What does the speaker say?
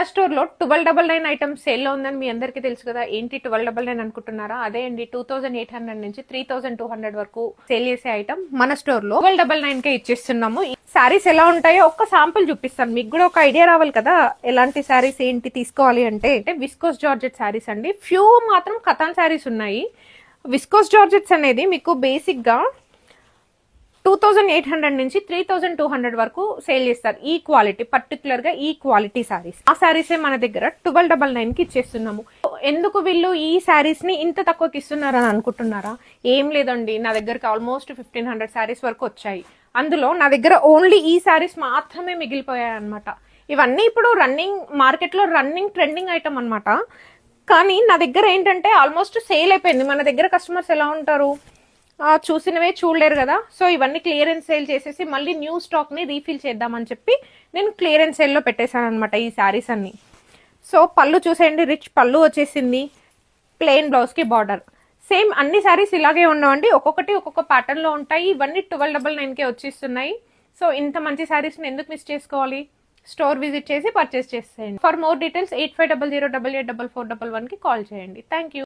Store లో 1299 items sale లో ఉందని మీ అందరికీ తెలుసు కదా. ఏంటి 1299 అనుకుంటున్నారా? అదే అండి, 2800 నుంచి 3200 వరకు సేల్ చేసే ఐటమ్ మన స్టోర్ లో 1299 కే ఇచ్చేస్తున్నాము. శారీస్ ఎలా ఉంటాయో ఒక్క శాంపుల్ చూపిస్తాను, మీకు కూడా ఒక ఐడియా రావాలి కదా ఎలాంటి శారీస్ ఏంటి తీసుకోవాలి అంటే. విస్కోస్ జార్జెట్ శారీస్ అండి, ఫ్యూ మాత్రం కథాన్ శారీస్ ఉన్నాయి. విస్కోస్ జార్జెట్స్ అనేది మీకు బేసిక్ గా 2800 నుంచి 3200 వరకు సేల్ చేస్తారు. ఈ క్వాలిటీ, పర్టికులర్ గా ఈ క్వాలిటీ శారీస్, ఆ శారీసే మన దగ్గర 1299 కి ఇచ్చేస్తున్నాము. ఎందుకు వీళ్ళు ఈ శారీస్ ని ఇంత తక్కువకి ఇస్తున్నారని అనుకుంటున్నారా? ఏం లేదండి, నా దగ్గరకు ఆల్మోస్ట్ 1500 శారీస్ వరకు వచ్చాయి. అందులో నా దగ్గర ఓన్లీ ఈ శారీస్ మాత్రమే మిగిలిపోయాయి అనమాట. ఇవన్నీ ఇప్పుడు రన్నింగ్ మార్కెట్ లో రన్నింగ్ ట్రెండింగ్ ఐటమ్ అనమాట. కానీ నా దగ్గర ఏంటంటే ఆల్మోస్ట్ సేల్ అయిపోయింది. మన దగ్గర కస్టమర్స్ ఎలా ఉంటారు, చూసినవే చూడలేరు కదా. సో ఇవన్నీ క్లియరెన్స్ సేల్ చేసేసి మళ్ళీ న్యూ స్టాక్ ని రీఫిల్ చేద్దామని చెప్పి నేను క్లియరెన్స్ సేల్ లో పెట్టేశాను అనమాట ఈ శారీస్ అన్ని. సో పళ్ళు చూసేయండి, రిచ్ పళ్ళు వచ్చేసింది, ప్లెయిన్ బ్లౌజ్ కి బార్డర్. సేమ్ అన్ని శారీస్ ఇలాగే ఉండవండి, ఒక్కొక్కటి ఒక్కొక్క ప్యాటర్న్ లో ఉంటాయి. ఇవన్నీ 1299 కే వచ్చేస్తున్నాయి. సో ఇంత మంచి శారీస్ ని ఎందుకు మిస్ చేసుకోవాలి? స్టోర్ విజిట్ చేసి పర్చేస్ చేసేయండి. ఫర్ మోర్ డీటెయిల్స్ 8500884411 కి కాల్ చేయండి. Thank you.